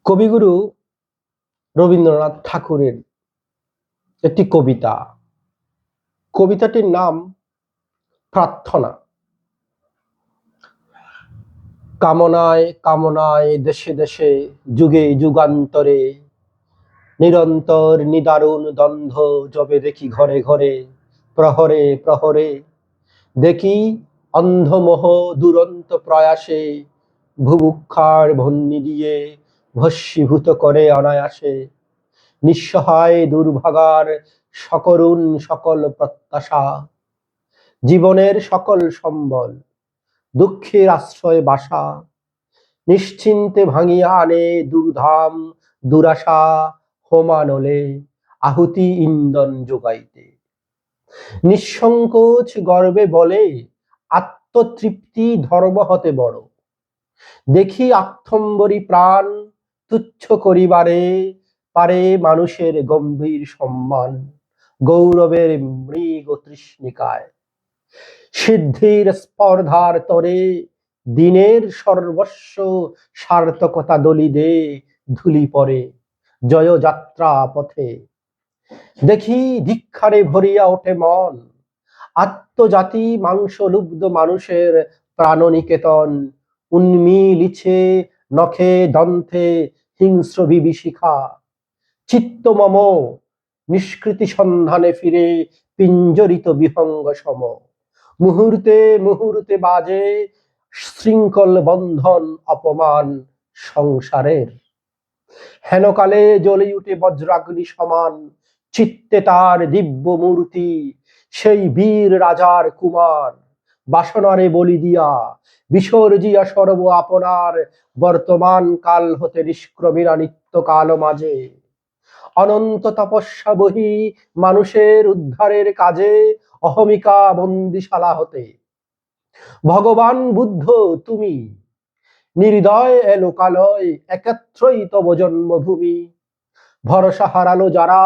কবিগুরু রবীন্দ্রনাথ ঠাকুরের একটি কবিতা। কবিতাটির নাম প্রার্থনা। কামনায় কামনায় দেশে দেশে যুগে যুগান্তরে নিরন্তর নিদারুণ দ্বন্দ্ব যবে দেখি ঘরে ঘরে, প্রহরে প্রহরে দেখি অন্ধমোহ দুরন্ত প্রয়াসে ভুভুক্ষার ভন্নি দিয়ে ভস্মীভূত করে অনায়াসে নিঃসহায় দুর্ভাগার সকরুণ সকল প্রত্যাশা, জীবনের সকল সম্বল দুঃখের আশ্রয় বাসা, নিশ্চিন্তে ভাঙিয়া আনে দুর্ধাম দুরাশা, হোমানলে আহুতি ইন্ধন যোগাইতে নিঃসংকোচ গর্বে বলে আত্মতৃপ্তি ধর্ম হতে বড়। দেখি আত্মম্বরী প্রাণ তুচ্ছ করিবারে পারে মানুষের গম্ভীর সম্মান, গৌরবের মৃগ তৃষ্ণিকায় সিদ্ধির স্পর্ধার তরে দিনের সর্বস্ব সার্থকতা দলিদে ধুলি পড়ে জয়যাত্রা পথে। দেখি ধিক্ষারে ভরিয়া ওঠে মন, আত্মজাতি মাংসলুব্ধ মানুষের প্রাণনিকেতন উন্মিলিছে নখে দন্তে হিংস্র বিভীষিকা। চিত্ত মম নিষ্কৃতি সন্ধানে ফিরে পিঞ্জরিত বিহঙ্গ সম, মুহূর্তে মুহূর্তে বাজে শৃঙ্খল বন্ধন অপমান সংসারের। হেনকালে জ্বলে উঠে বজ্রাগ্নি সমান চিত্তে তার দিব্য মূর্তি, সেই বীর রাজার কুমার বাসনারে বলি দিয়া বিসর্জিয়া সর্ব আপনার বর্তমান কাল হতে নিষ্ক্রমীরা নিত্য কাল মাঝে অনন্ত তপস্যা বহি মানুষের উদ্ধারের কাজে অহমিকা বন্দিশালা হতে। ভগবান বুদ্ধ তুমি নির্দয় এ লোকালয় একত্রই তব জন্মভূমি, ভরসা হারালো যারা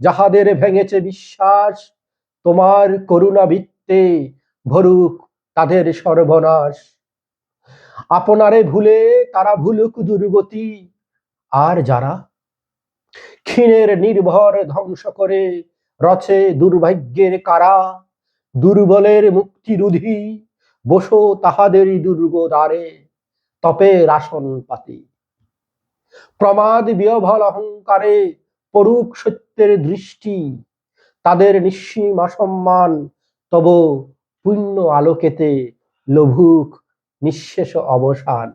যাহাদের ভেঙেছে বিশ্বাস, তোমার করুণা বৃত্তে ভরুক তাদের সর্বনাশ। আপনারে ভুলে তারা ভুলুক দুর্গতি, আর যারা ক্ষীণের নির্ভর ধ্বংস করে রচে দুর্ভাগ্যের কারা, দুর্বলের মুক্তি রুধি বসো তাহাদেরই দুর্গ দ্বারে তপের আসন পাতি। প্রমাদ বিহ্বল অহংকারে পড়ুক সত্যের দৃষ্টি, তাদের নিঃসীম অসম্মান তব পুণ্য আলোকেতে লভুক নিঃশেষ অবসান।